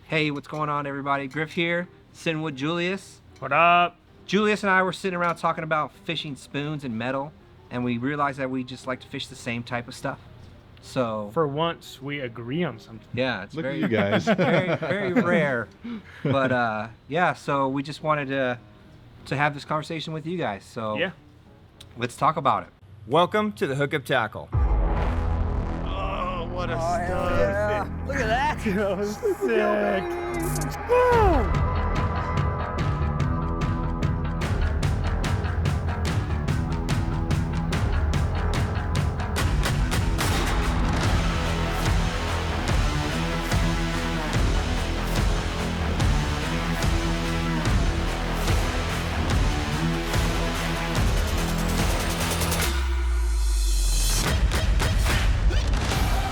Hey, what's going on, everybody? Griff here, sitting with Julius. What up? Julius and I were sitting around talking about fishing spoons and metal, and we realized that we just like to fish the same type of stuff. So For once, we agree on something. yeah, it's Look very, at you guys. very rare. But yeah, so we just wanted to have this conversation with you guys. So Yeah. let's talk about it. Welcome to the Hookup Tackle. Oh, what a stud. Yeah. Look at that. That was sick.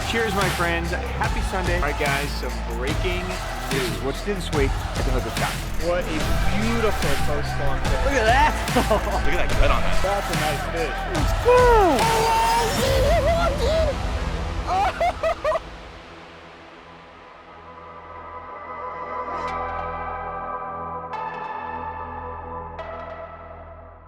Cheers, my friends. Happy Sunday. All right, guys, some breaking news. What's this week at the Hookup Tackle? What a beautiful coastline fish. Look at that. Look at that gut on that. That's a nice fish.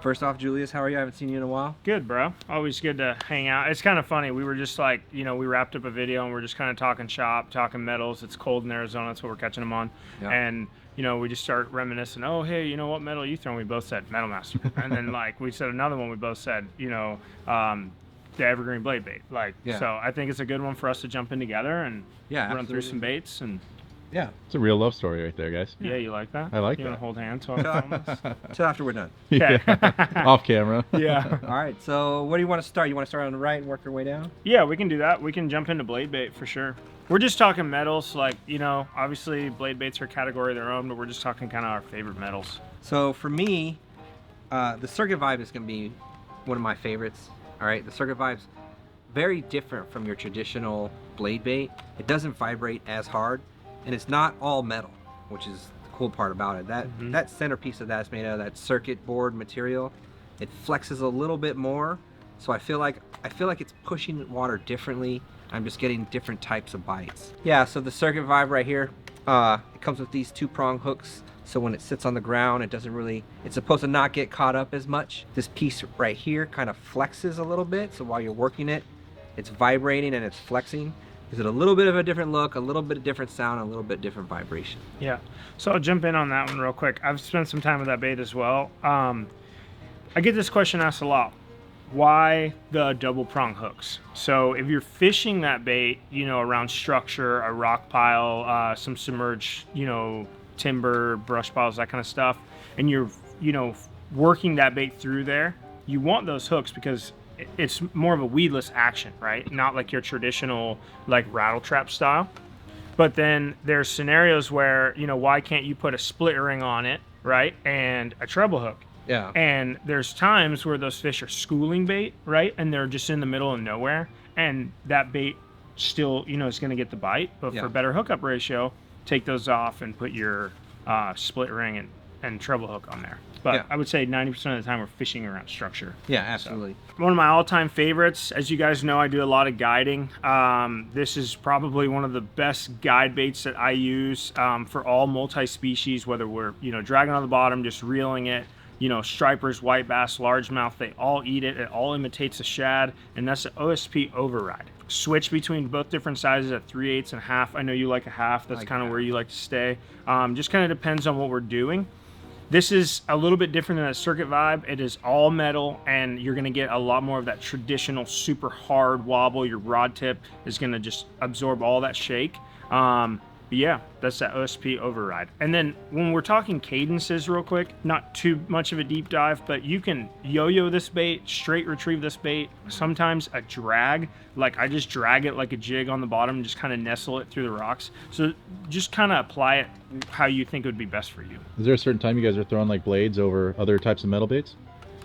First off, Julius, how are you? I haven't seen you in a while. Good, bro. Always good to hang out. It's kind of funny. We were just like, we wrapped up a video and we're just kind of talking shop, talking metals. It's cold in Arizona. That's what we're catching them on. Yeah. And, we just start reminiscing. Oh, hey, you know what metal are you throwing? We both said Metal Master. And then, we said another one. We both said, the Evergreen blade bait. Yeah. So I think it's a good one for us to jump in together and run through absolutely. some baits. And Yeah. It's a real love story right there, guys. yeah, you like that? I like you that. want to hold hands while I film this? Till after we're done. Okay. Off camera. Yeah. All right. So what do you want to start? You want to start on the right and work your way down? Yeah, we can do that. We can jump into blade bait for sure. We're just talking metals, obviously blade baits are a category of their own, but we're just talking kind of our favorite metals. So for me, the Circuit Vibe is going to be one of my favorites. All right, the Circuit Vibe's very different from your traditional blade bait. It doesn't vibrate as hard, and it's not all metal, which is the cool part about it. That centerpiece of that is made out of that circuit board material. It flexes a little bit more, so I feel like it's pushing water differently. I'm just getting different types of bites. Yeah, so the Circuit Vibe right here, it comes with these 2-prong hooks. So when it sits on the ground, it's supposed to not get caught up as much. This piece right here kind of flexes a little bit. So while you're working it, it's vibrating and it's flexing. Gives it a little bit of a different look, a little bit of different sound, a little bit different vibration. Yeah, so I'll jump in on that one real quick. I've spent some time with that bait as well. I get this question asked a lot. Why the double prong hooks? So if you're fishing that bait, around structure, a rock pile, some submerged, timber, brush piles, that kind of stuff, and you're, working that bait through there, you want those hooks because it's more of a weedless action, right? Not like your traditional, rattle trap style. But then there's scenarios where, why can't you put a split ring on it, right? And a treble hook. Yeah. And there's times where those fish are schooling bait, right? And they're just in the middle of nowhere. And that bait still, is going to get the bite. But Yeah. for better hookup ratio, take those off and put your split ring and treble hook on there. But Yeah. I would say 90% of the time we're fishing around structure. Yeah, absolutely. One of my all-time favorites, as you guys know, I do a lot of guiding. This is probably one of the best guide baits that I use for all multi-species, whether we're, dragging on the bottom, just reeling it, stripers, white bass, largemouth, they all eat it. It all imitates a shad, and that's the O.S.P override. Switch between both different sizes at 3/8 and a half. I know you like a half. That's kind of where you like to stay. Just kind of depends on what we're doing. This is a little bit different than a Circuit Vibe. It is all metal, and you're going to get a lot more of that traditional super hard wobble. Your rod tip is going to just absorb all that shake. But yeah, that's that O.S.P override. And then when we're talking cadences real quick, not too much of a deep dive, but you can yo-yo this bait, straight retrieve this bait. Sometimes a drag, I just drag it like a jig on the bottom and just kind of nestle it through the rocks. So just kind of apply it how you think it would be best for you. Is there a certain time you guys are throwing blades over other types of metal baits?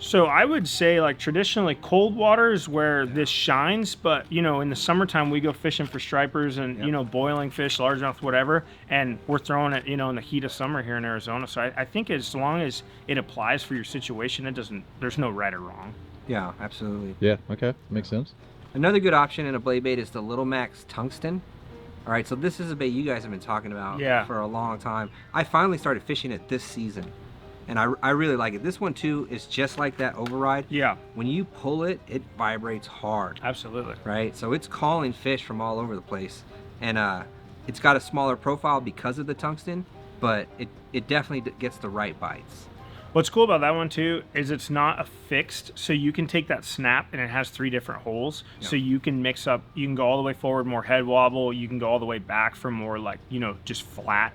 So I would say traditionally cold water is where this shines, but in the summertime we go fishing for stripers and boiling fish, largemouth, whatever, and we're throwing it in the heat of summer here in Arizona. So I think as long as it applies for your situation, there's no right or wrong. Yeah, absolutely. Yeah, okay, makes sense. Another good option in a blade bait is the Little Max Tungsten. All right, so this is a bait you guys have been talking about for a long time. I finally started fishing it this season, and I really like it. This one too is just like that override. Yeah. When you pull it, it vibrates hard. Absolutely. Right, so it's calling fish from all over the place, and it's got a smaller profile because of the tungsten, but it definitely gets the right bites. What's cool about that one too is it's not a fixed, so you can take that snap and it has 3 different holes. Yep. So you can mix up, you can go all the way forward, more head wobble, you can go all the way back for more like, you know, just flat.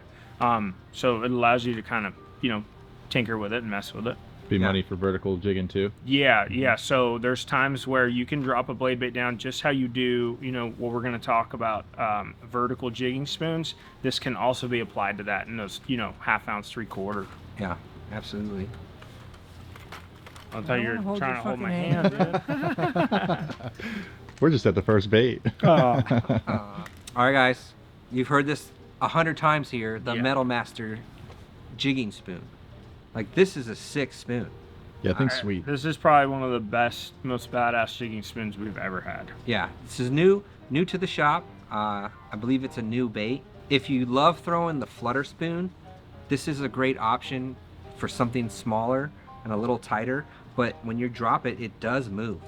So it allows you to kind of, you know, tinker with it and mess with it. Be money for vertical jigging too. Yeah. So there's times where you can drop a blade bait down just how you do, you know, what we're going to talk about, vertical jigging spoons. This can also be applied to that in those, you know, 1/2 ounce, 3/4. Yeah, absolutely. I thought you were trying to hold my hand, dude. We're just at the first bait. All right, guys, you've heard this 100 times here. The Yeah. Metal Master jigging spoon. Like, this is a sick spoon. Yeah, I think sweet. This is probably one of the best, most badass jigging spoons we've ever had. Yeah, this is new to the shop. I believe it's a new bait. If you love throwing the flutter spoon, this is a great option for something smaller and a little tighter. But when you drop it, it does move.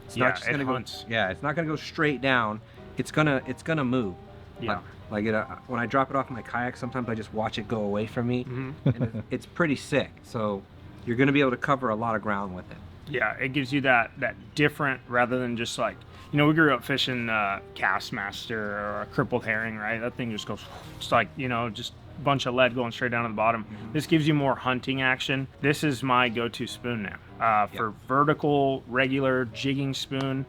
It's Yeah, not just it gonna hunts. go. Yeah, it's not gonna go straight down. It's gonna move. Yeah. Like it, when I drop it off my kayak, sometimes I just watch it go away from me, and it's pretty sick. So you're gonna be able to cover a lot of ground with it. Yeah, it gives you that different, rather than just like, you know, we grew up fishing Castmaster or a crippled herring, right? That thing just goes, it's like, you know, just a bunch of lead going straight down to the bottom. This gives you more hunting action. This is my go-to spoon now for vertical, regular jigging spoon.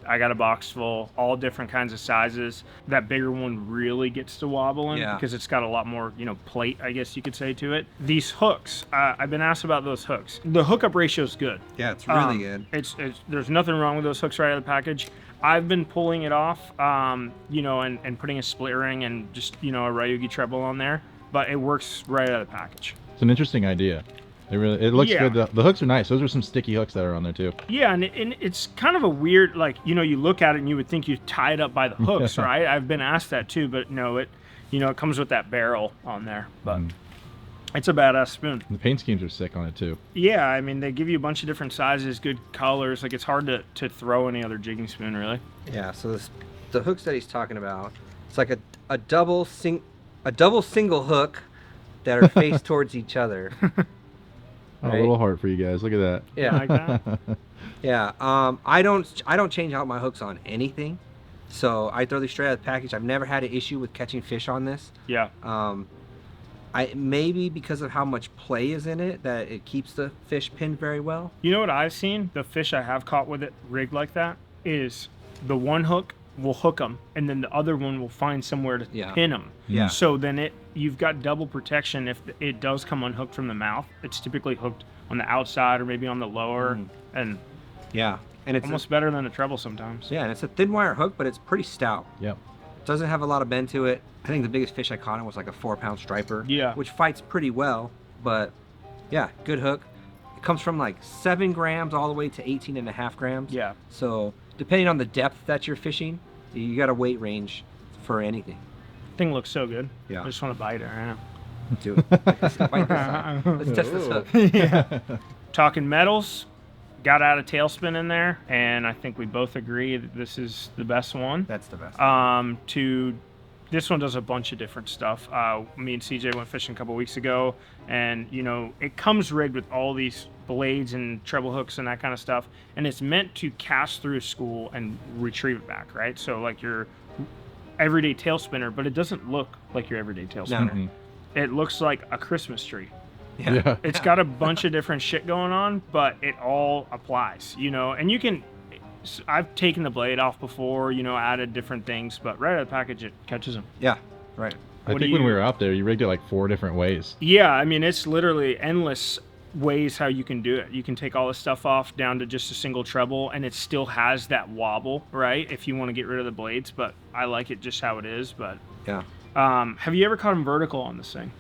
I got a box full, all different kinds of sizes. That bigger one really gets to wobbling because it's got a lot more, you know, plate, I guess you could say, to it. These hooks, I've been asked about those hooks. The hookup ratio is good. Yeah, it's really good. It's there's nothing wrong with those hooks right out of the package. I've been pulling it off, you know, and putting a split ring and just, you know, a Ryugi treble on there, but it works right out of the package. It's an interesting idea. It looks good. The hooks are nice. Those are some sticky hooks that are on there too. Yeah, and it's kind of a weird, like, you know, you look at it and you would think you tie it up by the hooks, right? I've been asked that too, but no, it comes with that barrel on there. But it's a badass spoon. The paint schemes are sick on it too. Yeah, I mean, they give you a bunch of different sizes, good colors. Like, it's hard to throw any other jigging spoon, really. Yeah, so the hooks that he's talking about, it's like a double single hook that are faced towards each other. Oh, a little heart for you guys. Look at that. Yeah, Like that? Yeah. I don't change out my hooks on anything, so I throw these straight out of the package. I've never had an issue with catching fish on this. Yeah. I maybe because of how much play is in it that it keeps the fish pinned very well. You know what I've seen? The fish I have caught with it rigged like that is the one hook will hook them, and then the other one will find somewhere to pin them. Yeah. So then you've got double protection if it does come unhooked from the mouth. It's typically hooked on the outside or maybe on the lower, and yeah, and it's almost better than a treble sometimes. Yeah, and it's a thin wire hook, but it's pretty stout. Yep. Doesn't have a lot of bend to it. I think the biggest fish I caught in was like a 4-pound striper. Yeah. Which fights pretty well, but yeah, good hook. It comes from like 7 grams all the way to 18.5 grams. Yeah. So depending on the depth that you're fishing, you got a weight range for anything. Thing looks so good. Yeah. I just want to bite it right now. Do it. Bite this side. Let's test this hook. Yeah. Talking metals, got out a tailspin in there, and I think we both agree that this is the best one. That's the best. This one does a bunch of different stuff. Me and CJ went fishing a couple weeks ago, and you know, it comes rigged with all these blades and treble hooks and that kind of stuff, and it's meant to cast through a school and retrieve it back, right? So like your everyday tail spinner, but it doesn't look like your everyday tail spinner. No. It looks like a Christmas tree. Yeah. It's got a bunch of different shit going on, but it all applies, you know, and you can, I've taken the blade off before, you know, added different things, but right out of the package, it catches them. Yeah, right. I think when we were out there, you rigged it like 4 different ways. Yeah, I mean, it's literally endless ways how you can do it. You can take all this stuff off down to just a single treble, and it still has that wobble, right? If you want to get rid of the blades, but I like it just how it is. But yeah. Have you ever caught them vertical on this thing?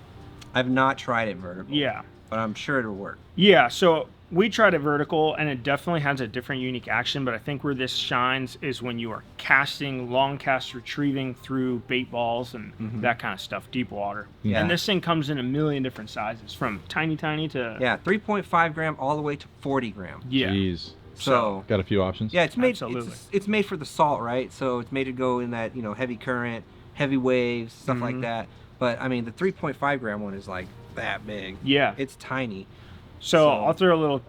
I've not tried it vertical. Yeah. But I'm sure it'll work. Yeah, so we tried it vertical, and it definitely has a different unique action, but I think where this shines is when you are casting, long cast retrieving through bait balls and that kind of stuff, deep water. Yeah. And this thing comes in a million different sizes, from tiny to... Yeah, 3.5 gram all the way to 40 gram. Yeah. Jeez. So Got a few options. yeah, it's made Absolutely. it's made for the salt, right? So it's made to go in that, heavy current, heavy waves, stuff like that. But I mean, the 3.5 gram one is like that big. Yeah. It's tiny. So I'll throw a little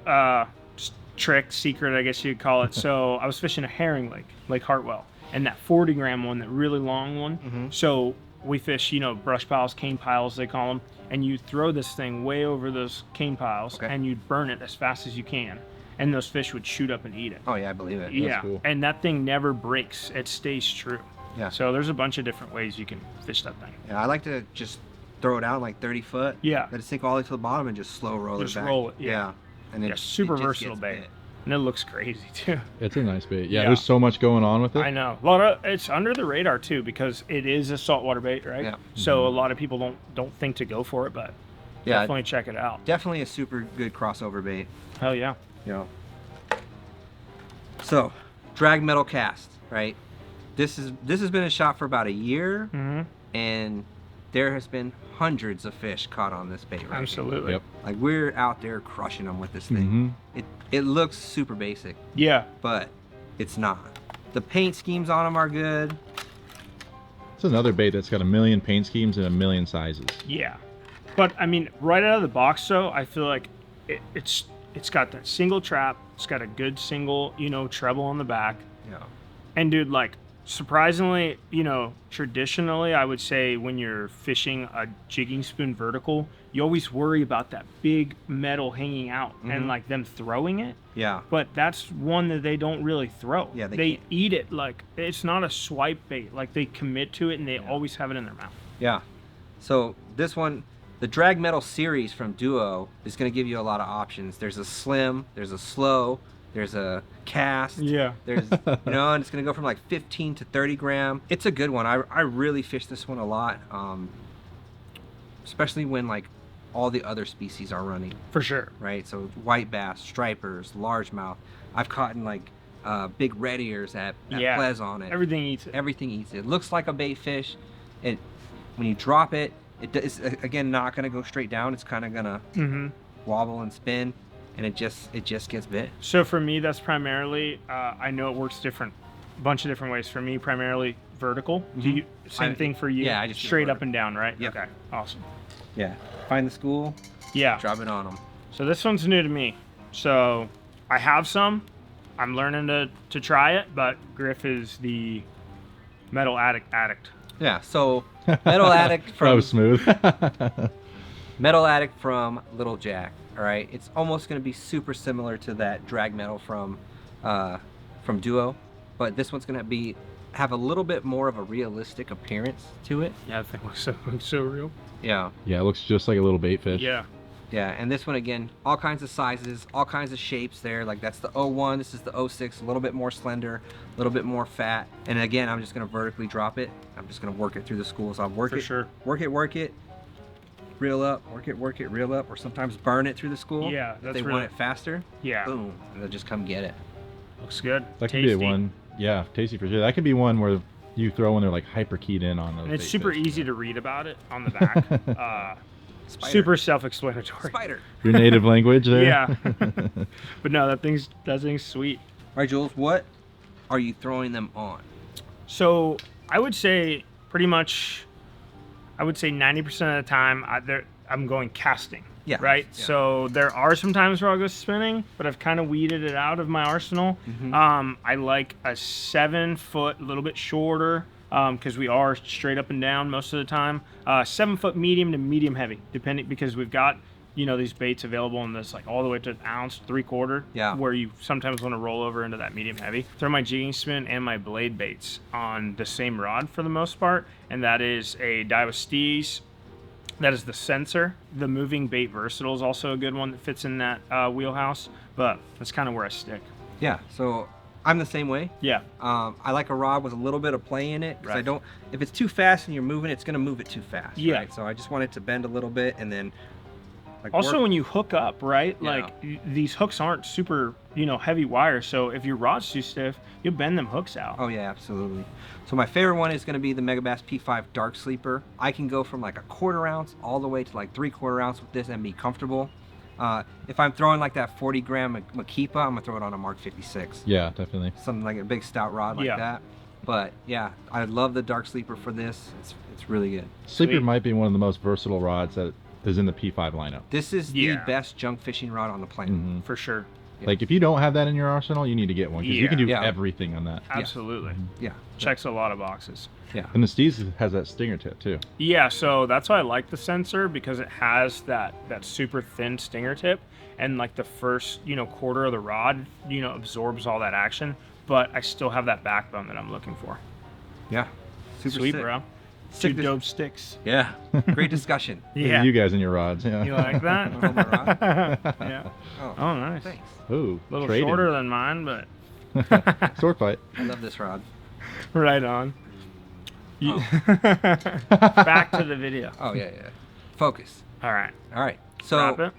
trick, secret, I guess you'd call it. So I was fishing a herring lake, Lake Hartwell, and that 40 gram one, that really long one. So we fish, brush piles, cane piles, they call them, and you throw this thing way over those cane piles, and you'd burn it as fast as you can, and those fish would shoot up and eat it. Oh yeah, I believe it. Yeah, cool. and that thing never breaks. It stays true. Yeah. So there's a bunch of different ways you can fish that thing. Yeah, I like to just throw it out like 30 foot. Yeah. Let it sink all the way to the bottom and just slow roll Just it back. roll it, yeah. And Yeah, super versatile gets bait. bit. And it looks crazy too. It's a nice bait. Yeah, Yeah. there's so much going on with it. I know. It's under the radar too, because it is a saltwater bait, right? Yeah. So a lot of people don't think to go for it, but Yeah. definitely check it out. Definitely a super good crossover bait. Hell yeah. So, drag metal cast, right? This has been a shop for about a year, and there has been hundreds of fish caught on this bait, right? Absolutely. Yep. Like, we're out there crushing them with this thing. It looks super basic, Yeah. but it's not. The paint schemes on them are good. It's another bait that's got a million paint schemes and a million sizes. Yeah. But I mean, right out of the box though, I feel like it's got that single trap. It's got a good single, treble on the back. Yeah. And dude, like, surprisingly, traditionally, I would say when you're fishing a jigging spoon vertical, you always worry about that big metal hanging out and like them throwing it. Yeah. But that's one that they don't really throw. Yeah, they they can't. eat it. Like, it's not a swipe bait. Like, they commit to it and they always have it in their mouth. Yeah. So this one, the drag metal series from Duo is going to give you a lot of options. There's a slim, there's a slow, there's a cast. Yeah. There's, and it's going to go from like 15 to 30 gram. It's a good one. I really fish this one a lot, especially when like all the other species are running, For sure. right? So white bass, stripers, largemouth. I've caught in like big red ears at Yeah. Ples on it. Everything eats it. Everything eats it. It looks like a bait fish. When you drop it, it's again not going to go straight down. It's kind of going to wobble and spin, and it just gets bit. So for me, that's primarily, I know it works bunch of different ways. For me, primarily vertical. Same thing for you? Yeah, I just do straight up vertical. and down, right? Yep. Okay, awesome. Yeah. Find the school, Yeah. drop it on them. So this one's new to me. So I have some. I'm learning to try it, but Griff is the metal addict. Yeah. So Metal Addict That from was smooth. Metal Addict from Little Jack. All right. It's almost going to be super similar to that drag metal from Duo, but this one's going to have a little bit more of a realistic appearance to it. Yeah, that thing looks so real. Yeah. Yeah, it looks just like a little bait fish. Yeah. Yeah, and this one again, all kinds of sizes, all kinds of shapes there. Like that's the 01, this is the 06, a little bit more slender, a little bit more fat. And again, I'm just gonna vertically drop it. I'm just gonna work it through the school. So I'll work For it, sure. work it, reel up, work it, reel up, or sometimes burn it through the school. Yeah, if that's they really- want it faster. Yeah. Boom, and they'll just come get it. Looks good. That could Tasty. be one. Yeah, tasty for sure. That could be one where you throw when they're like hyper keyed in on those. And it's bait super fish. easy to read about it on the back. Spider. Super self-explanatory. Spider. Your native language there. Yeah. But no, that thing's sweet. All right, Jules, what are you throwing them on? So I would say pretty much, 90% of the time I'm going casting. Yeah. Right. Yeah. So there are some times where I'll go spinning, but I've kind of weeded it out of my arsenal. I like a 7 foot, a little bit shorter, because we are straight up and down most of the time. 7 foot medium to medium heavy, depending, because we've got these baits available in this like all the way to 1 ounce, 3/4. Yeah. Where you sometimes want to roll over into that medium heavy. Throw my jigging spoon and my blade baits on the same rod for the most part, and that is a Daiwa Steez. That is the sensor. The moving bait versatile is also a good one that fits in that wheelhouse, but that's kind of where I stick. Yeah. So I'm the same way. Yeah. I like a rod with a little bit of play in it because Right. I don't. If it's too fast and you're moving, it's gonna move it too fast. Yeah. Right? So I just want it to bend a little bit and then Like Also, when you hook up, right? Yeah. Like these hooks aren't super, heavy wire. So if your rod's too stiff, you'll bend them hooks out. Oh yeah, absolutely. So my favorite one is going to be the Megabass P5 Dark Sleeper. I can go from like a 1/4 ounce all the way to like 3/4 ounce with this and be comfortable. If I'm throwing like that 40-gram Makippa, I'm gonna throw it on a Mark 56. Yeah, definitely. Something like a big stout rod like that. But yeah, I love the Dark Sleeper for this. It's really good. Sleeper Sweet. might be one of the most versatile rods that is in the P5 lineup. This is the best junk fishing rod on the planet. For sure. Like if you don't have that in your arsenal, you need to get one because you can do everything on that. Absolutely. Yeah. Checks a lot of boxes. Yeah. And the Steez has that stinger tip too. Yeah, so that's why I like the sensor, because it has that super thin stinger tip, and like the first 1/4 of the rod absorbs all that action, but I still have that backbone that I'm looking for. Yeah. Super Sweet, sick. bro. Sick Two dope sticks. Yeah. Great discussion. Yeah. You guys and your rods. Yeah. You like that? Wanna hold my rod? Yeah. Oh, Oh, nice. thanks. Ooh, A little trading. shorter than mine, but Sword fight. I love this rod. right on. Back to the video. Oh yeah, yeah. Focus. All right. All right. So, Wrap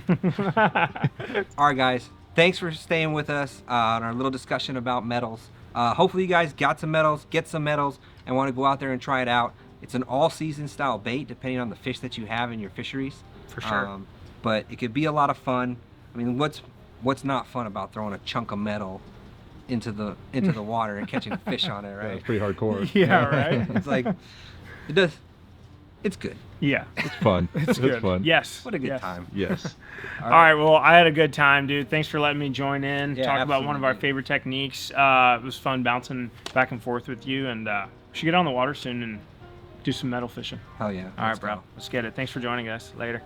it. all right, guys. Thanks for staying with us on our little discussion about metals. Hopefully, you guys got some metals, get some metals, and want to go out there and try it out. It's an all-season style bait, depending on the fish that you have in your fisheries. For sure. But it could be a lot of fun. I mean, what's not fun about throwing a chunk of metal into the water and catching fish on it, Yeah, right? it's pretty hardcore. Yeah, right? It's like it's good. Yeah. It's fun. It's good. fun. Yes. What a good yes. time. Yes. All right. Well, I had a good time, dude. Thanks for letting me join in. Yeah, Talk about one of our absolutely. favorite techniques. It was fun bouncing back and forth with you, and we should get on the water soon and do some metal fishing. Hell yeah. All right, Let's bro. go. Let's get it. Thanks for joining us. Later.